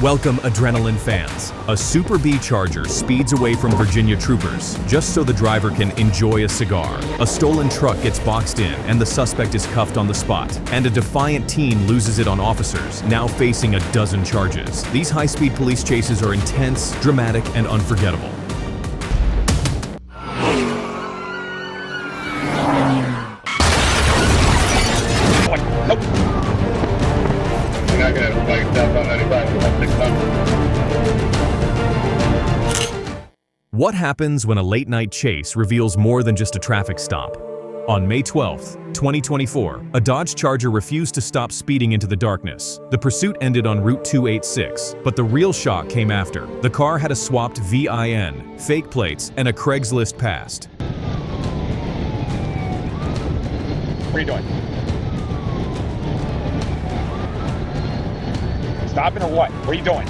Welcome, adrenaline fans. A Super B Charger speeds away from Virginia troopers just so the driver can enjoy a cigar. A stolen truck gets boxed in and the suspect is cuffed on the spot. And a defiant teen loses it on officers, now facing a dozen charges. These high-speed police chases are intense, dramatic, and unforgettable. What happens when a late-night chase reveals more than just a traffic stop? On May 12, 2024, a Dodge Charger refused to stop speeding into the darkness. The pursuit ended on Route 286, but the real shock came after. The car had a swapped VIN, fake plates, and a Craigslist past. What are you doing? Stopping or what? What are you doing?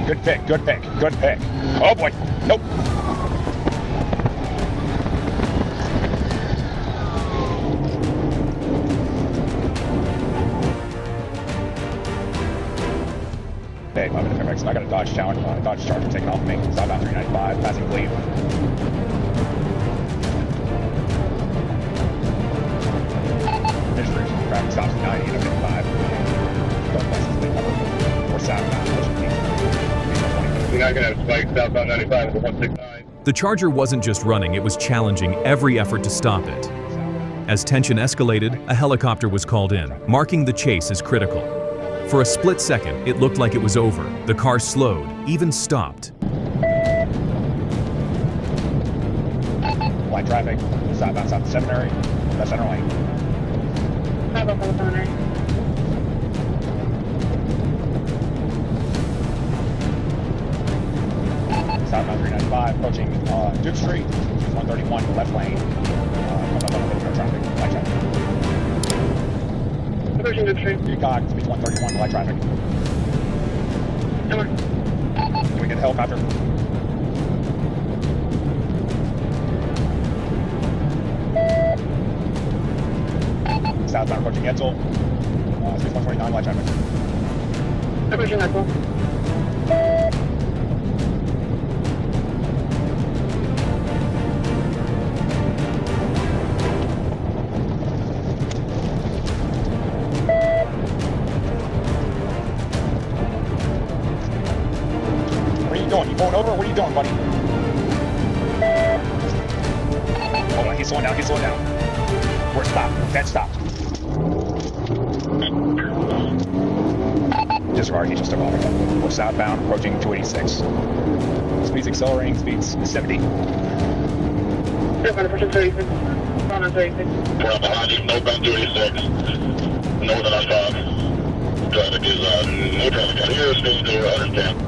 Good pick, good pick, good pick. Oh boy, nope. Hey, I'm in Fairfax. I got a Dodge Charger taking off me. Southbound 395, passing Cleve. History. Traffic stops at 90 and 55. We're southbound. You're not going to have spikes southbound 95 with 169. The Charger wasn't just running, it was challenging every effort to stop it. As tension escalated, a helicopter was called in, marking the chase as critical. For a split second, it looked like it was over. The car slowed, even stopped. Light traffic, southbound south seminary, left center lane. Southbound 395, approaching Duke Street, 131, left lane. Traffic, light traffic. Approaching Duke Street. Peacock, speed 131, light traffic. Can we get a helicopter? Southbound approaching Edsel, speed 129, light traffic. Approaching Edsel. You going over? What are you doing, buddy? Hold on, he's slowing down, We're stopped, dead stopped. Disregard, he just took off. We're southbound, approaching 286. Speed's accelerating, speed's 70. Approaching 36. On 36. We're behind you, northbound 286. Northern I-5. Traffic is, no traffic out here, speed to 110.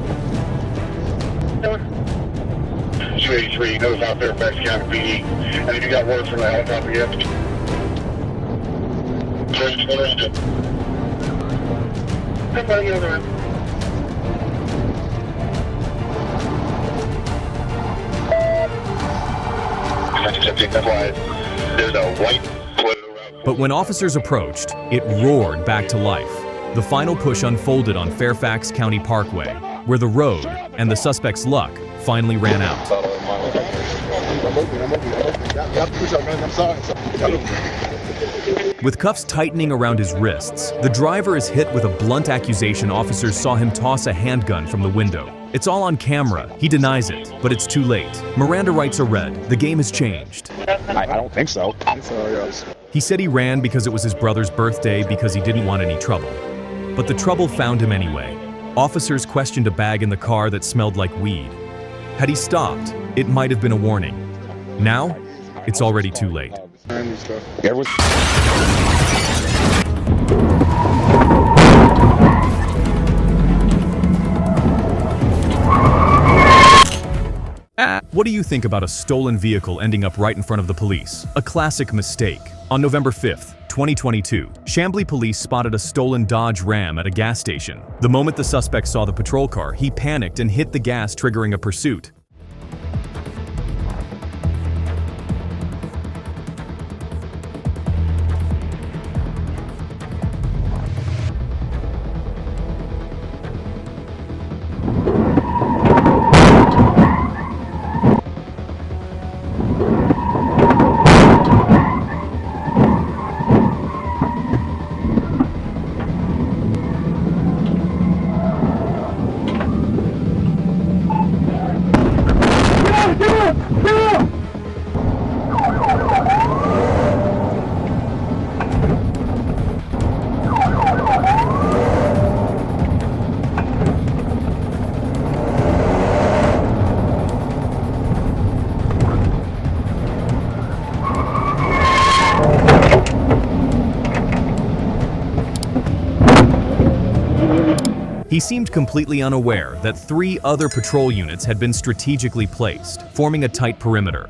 283, goes out Fairfax County PD. And if you got word from the helicopter yet? Crazy, what are you doing? I'm running over him. That's why there's a white photo. But when officers approached, it roared back to life. The final push unfolded on Fairfax County Parkway, where the road and the suspect's luck finally ran out. With cuffs tightening around his wrists, the driver is hit with a blunt accusation. Officers saw him toss a handgun from the window. It's all on camera. He denies it, but it's too late. Miranda rights are read. The game has changed. I don't think so. He said he ran because it was his brother's birthday because he didn't want any trouble. But the trouble found him anyway. Officers questioned a bag in the car that smelled like weed. Had he stopped, it might have been a warning. Now, it's already too late. What do you think about a stolen vehicle ending up right in front of the police? A classic mistake. On November 5th, 2022, Chambly police spotted a stolen Dodge Ram at a gas station. The moment the suspect saw the patrol car, he panicked and hit the gas, triggering a pursuit. He seemed completely unaware that 3 other patrol units had been strategically placed, forming a tight perimeter.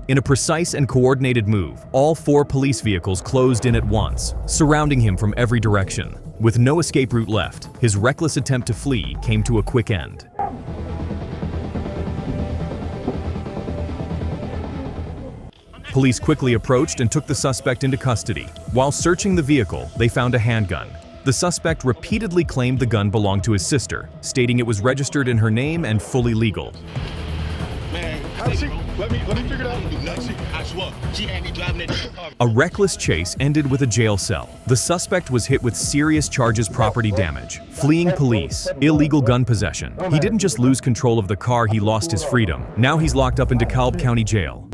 In a precise and coordinated move, all 4 police vehicles closed in at once, surrounding him from every direction. With no escape route left, his reckless attempt to flee came to a quick end. Police quickly approached and took the suspect into custody. While searching the vehicle, they found a handgun. The suspect repeatedly claimed the gun belonged to his sister, stating it was registered in her name and fully legal. Let me figure it out. I swear, she had me driving that car. A reckless chase ended with a jail cell. The suspect was hit with serious charges: property damage, fleeing police, illegal gun possession. He didn't just lose control of the car, he lost his freedom. Now he's locked up in DeKalb County Jail.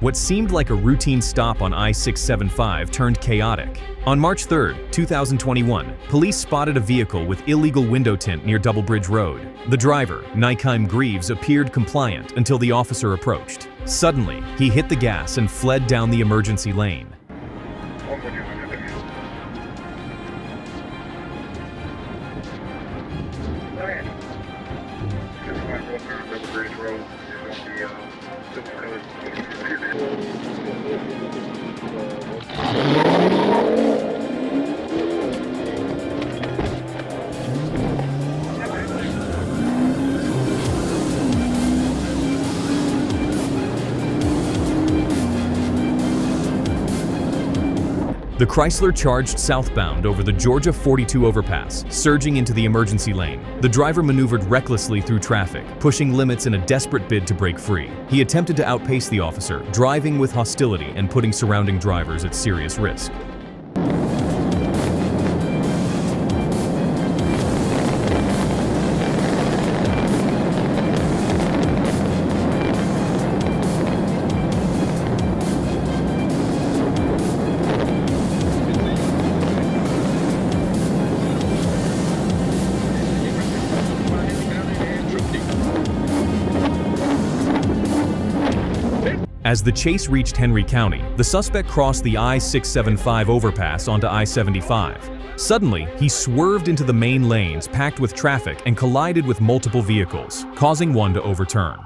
What seemed like a routine stop on I-675 turned chaotic. On March 3, 2021, police spotted a vehicle with illegal window tint near Double Bridge Road. The driver, Nikheim Greaves, appeared compliant until the officer approached. Suddenly, he hit the gas and fled down the emergency lane. The Chrysler charged southbound over the Georgia 42 overpass, surging into the emergency lane. The driver maneuvered recklessly through traffic, pushing limits in a desperate bid to break free. He attempted to outpace the officer, driving with hostility and putting surrounding drivers at serious risk. As the chase reached Henry County, the suspect crossed the I-675 overpass onto I-75. Suddenly, he swerved into the main lanes packed with traffic and collided with multiple vehicles, causing one to overturn.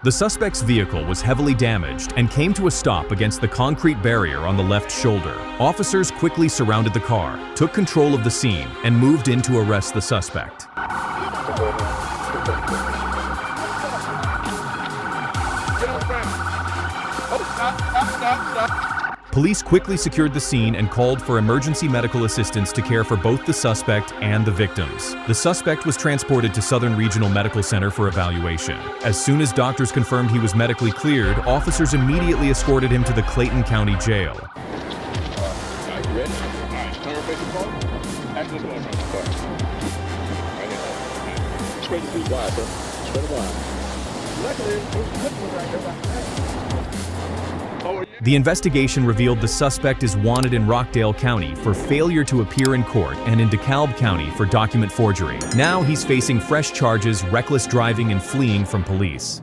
The suspect's vehicle was heavily damaged and came to a stop against the concrete barrier on the left shoulder. Officers quickly surrounded the car, took control of the scene, and moved in to arrest the suspect. Police quickly secured the scene and called for emergency medical assistance to care for both the suspect and the victims. The suspect was transported to Southern Regional Medical Center for evaluation. As soon as doctors confirmed he was medically cleared, officers immediately escorted him to the Clayton County Jail. The investigation revealed the suspect is wanted in Rockdale County for failure to appear in court and in DeKalb County for document forgery. Now he's facing fresh charges, reckless driving and fleeing from police.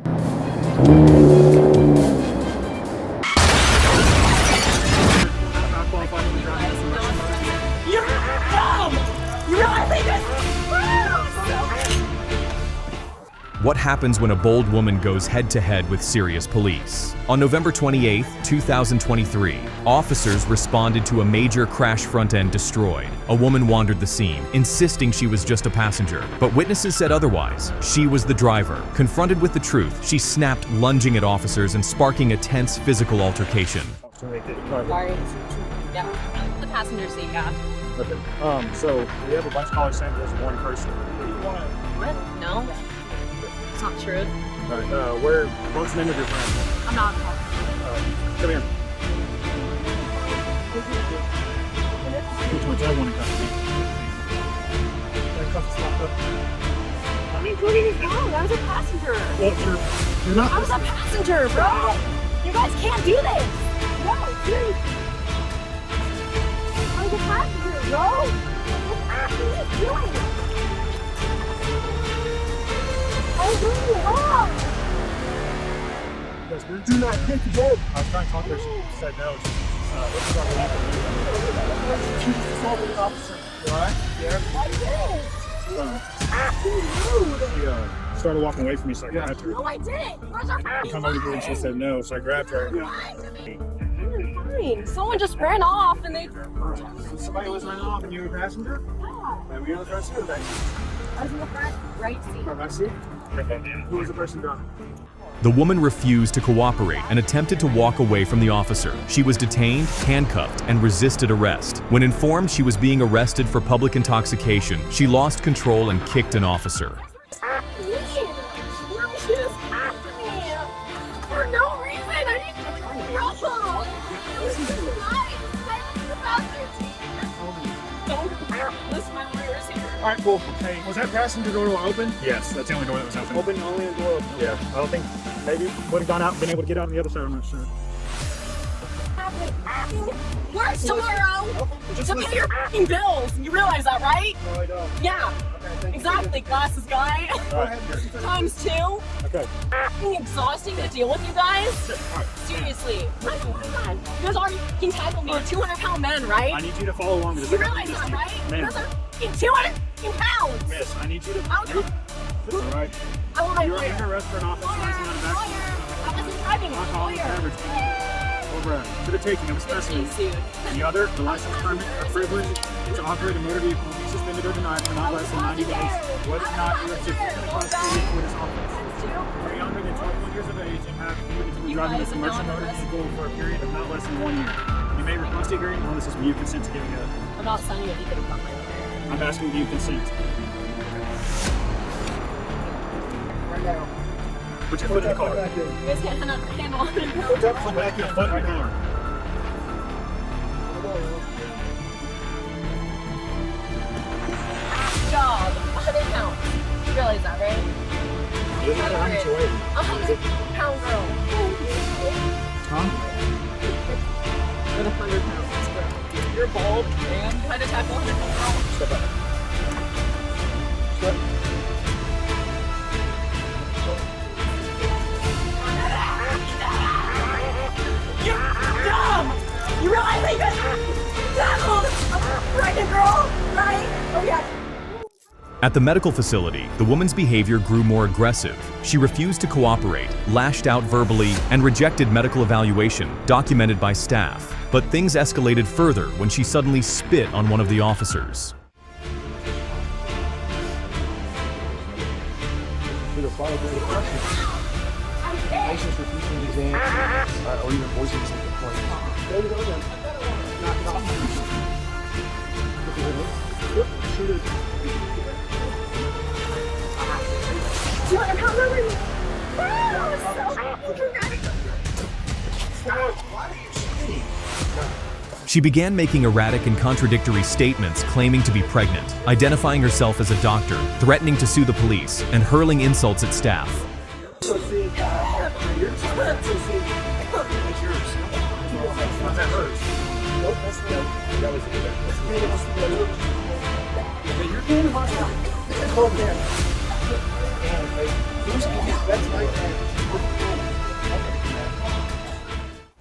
What happens when a bold woman goes head-to-head with serious police? On November 28, 2023, officers responded to a major crash front-end destroyed. A woman wandered the scene, insisting she was just a passenger, but witnesses said otherwise. She was the driver. Confronted with the truth, she snapped, lunging at officers and sparking a tense physical altercation. Yeah, the passenger seat, yeah. Okay. So we have a bunch of callers saying there's one person. What? No. It's not true. All right, what's the name of your friend? I'm not. Come here. Which one's that one in custody? That cuff's locked up. I mean, what do you know? I was a passenger. Well, you're not. I was a passenger, bro. guys can't do this! No, seriously! I'm the passenger, bro! What are you doing? I'm doing it wrong! Do not hit the road. I was trying to talk to her. She said no. Let's start with you. She's assaulting an officer. You alright? Yeah. What is it? She started walking away from me, so I grabbed her. No, I didn't! Where's our She come over here and she said no, so I grabbed her. Fine. Someone just ran off and they... Somebody was running off and you were a passenger? Yeah. And we were in the front seat or the back seat? I was in the front right seat. Front back seat? Who was the person driving? The woman refused to cooperate and attempted to walk away from the officer. She was detained, handcuffed, and resisted arrest. When informed she was being arrested for public intoxication, she lost control and kicked an officer. For no reason, I didn't trouble. Listen, my lawyer's here. Alright, cool. Hey, was that passenger door open? Yes, that's the only door that was open. Open, only the door open. Yeah, I don't think, maybe would have gone out and been able to get out on the other side, I'm not sure. Works tomorrow to pay your f***ing bills. You realize that, right? No, I don't. Yeah, Okay, exactly, glasses guy. Times 2. Okay. F***ing exhausting to deal with you guys. Seriously. My God. You guys already f***ing tackled me with 200-pound men, right? I need you to follow along with this. You realize that, right? You Ma'am. guys are f***ing 200 pounds. Miss, I need you to... Alright. I want my You're lawyer. under arrest for an offense arising out of Lawyer. accident. I wasn't driving. Alcohol beverage. Over to the taking of a specimen. Sued. The other, the license permit or privilege to operate a motor vehicle will be suspended or denied for not less than 90 days. What if not, you are typically prosecuted for this offense. Are younger than 21 years of age and have been driving a commercial motor vehicle for a period of not less than 1 year. You may request a hearing on this is when you consent to giving a... I'm not signing a deed about my lawyer. I'm asking you consent. Right now. Put your foot in the car. You guys can't handle it. Put your foot back in the car. Job. 100 pounds. You realize that, right? It doesn't matter how much you weigh. 100-pound girl. Huh? With 100 pounds, bro. You're bald and you had to tackle 100-pound girl. Step back. Step. You're dumb! You realize that you guys tackled a pregnant girl, right? Oh yeah. At the medical facility, the woman's behavior grew more aggressive. She refused to cooperate, lashed out verbally, and rejected medical evaluation, documented by staff. But things escalated further when she suddenly spit on one of the officers. Patients refusing the exam, or even voicing some complaint. There you go then. Knock it off. Shoot it. 200-pound woman. Why are you shitting? She began making erratic and contradictory statements claiming to be pregnant, identifying herself as a doctor, threatening to sue the police, and hurling insults at staff.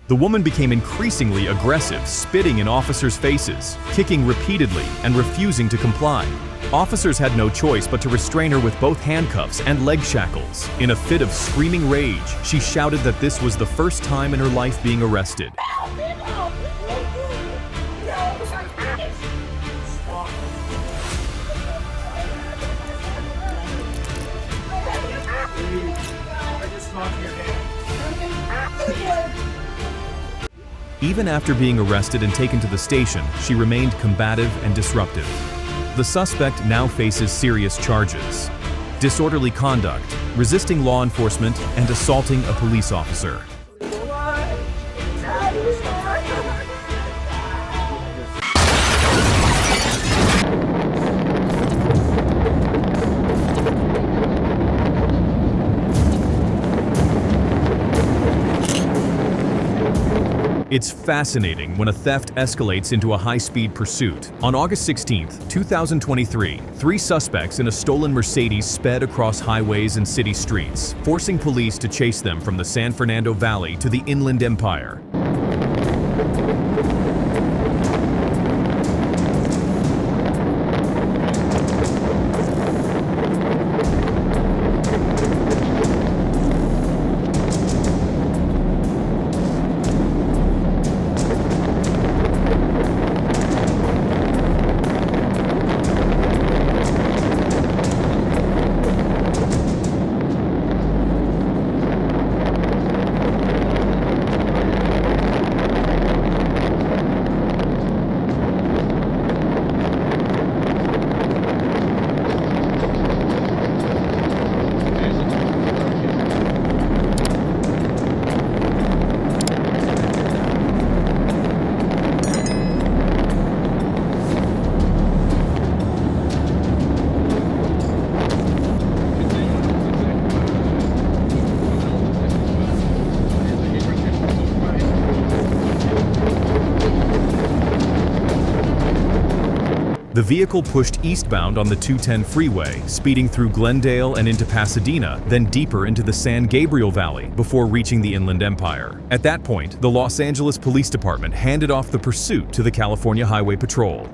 The woman became increasingly aggressive, spitting in officers' faces, kicking repeatedly, and refusing to comply. Officers had no choice but to restrain her with both handcuffs and leg shackles. In a fit of screaming rage, she shouted that this was the first time in her life being arrested. Even after being arrested and taken to the station, she remained combative and disruptive. The suspect now faces serious charges: disorderly conduct, resisting law enforcement, and assaulting a police officer. It's fascinating when a theft escalates into a high-speed pursuit. On August 16, 2023, 3 suspects in a stolen Mercedes sped across highways and city streets, forcing police to chase them from the San Fernando Valley to the Inland Empire. The vehicle pushed eastbound on the 210 freeway, speeding through Glendale and into Pasadena, then deeper into the San Gabriel Valley before reaching the Inland Empire. At that point, the Los Angeles Police Department handed off the pursuit to the California Highway Patrol.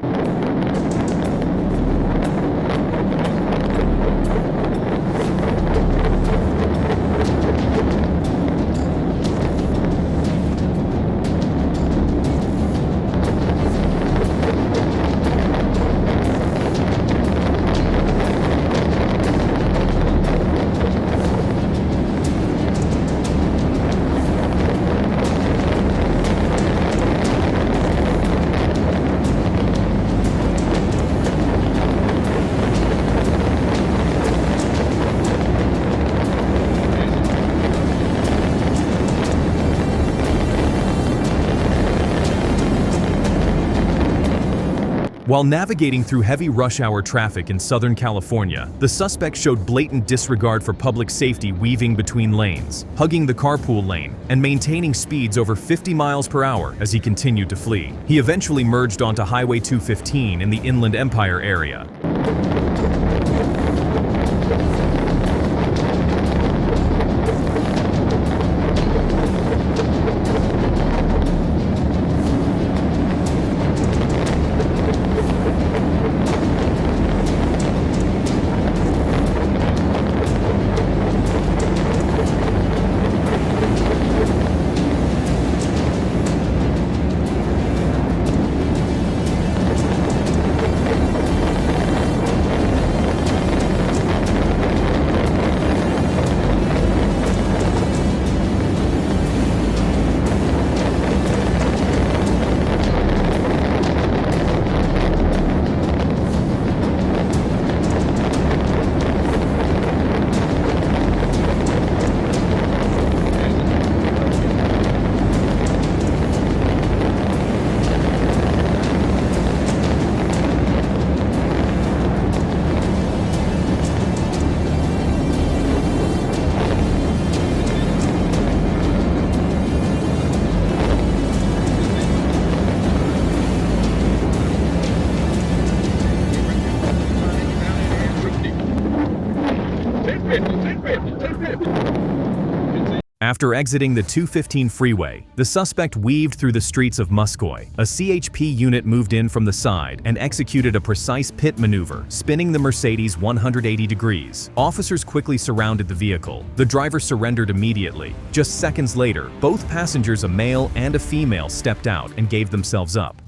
While navigating through heavy rush hour traffic in Southern California, the suspect showed blatant disregard for public safety, weaving between lanes, hugging the carpool lane, and maintaining speeds over 50 miles per hour as he continued to flee. He eventually merged onto Highway 215 in the Inland Empire area. After exiting the 215 freeway, the suspect weaved through the streets of Muscoy. A CHP unit moved in from the side and executed a precise pit maneuver, spinning the Mercedes 180 degrees. Officers quickly surrounded the vehicle. The driver surrendered immediately. Just seconds later, both passengers, a male and a female, stepped out and gave themselves up.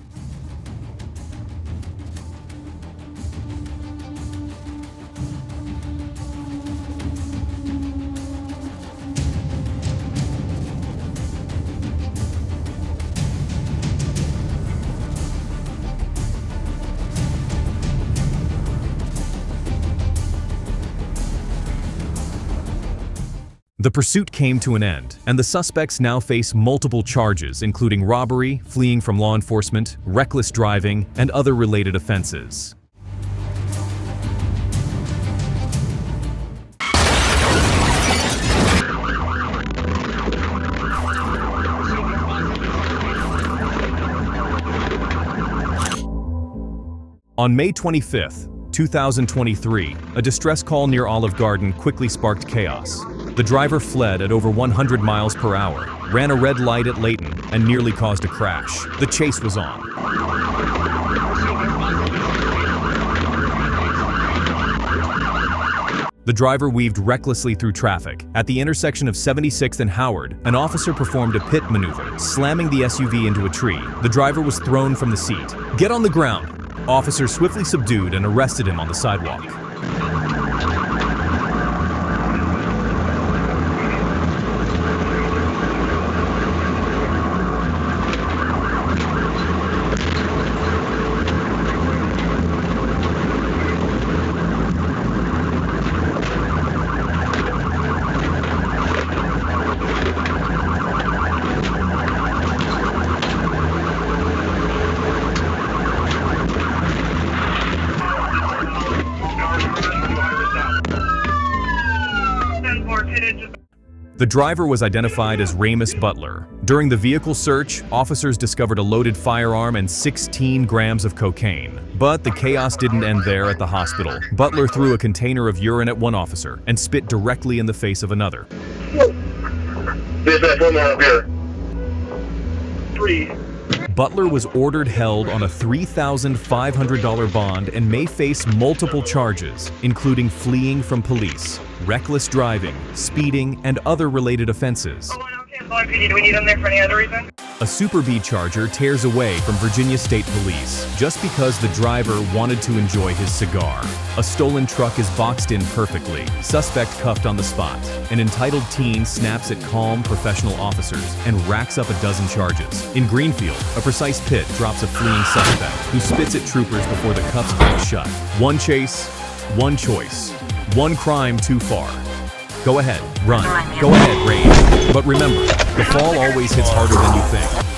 The pursuit came to an end, and the suspects now face multiple charges, including robbery, fleeing from law enforcement, reckless driving, and other related offenses. On May 25th, 2023, a distress call near Olive Garden quickly sparked chaos. The driver fled at over 100 miles per hour, ran a red light at Layton, and nearly caused a crash. The chase was on. The driver weaved recklessly through traffic. At the intersection of 76th and Howard, an officer performed a pit maneuver, slamming the SUV into a tree. The driver was thrown from the seat. "Get on the ground!" Officers swiftly subdued and arrested him on the sidewalk. The driver was identified as Ramus Butler. During the vehicle search, officers discovered a loaded firearm and 16 grams of cocaine. But the chaos didn't end there at the hospital. Butler threw a container of urine at one officer and spit directly in the face of another. There's that one more up here. 3. Butler was ordered held on a $3,500 bond and may face multiple charges, including fleeing from police, reckless driving, speeding, and other related offenses. Do we need them there for any other reason? A Super B Charger tears away from Virginia State Police just because the driver wanted to enjoy his cigar. A stolen truck is boxed in perfectly, suspect cuffed on the spot. An entitled teen snaps at calm professional officers and racks up a dozen charges. In Greenfield, a precise pit drops a fleeing suspect who spits at troopers before the cuffs break shut. One chase, one choice, one crime too far. Go ahead, run. Go ahead, rage. But remember, the fall always hits harder than you think.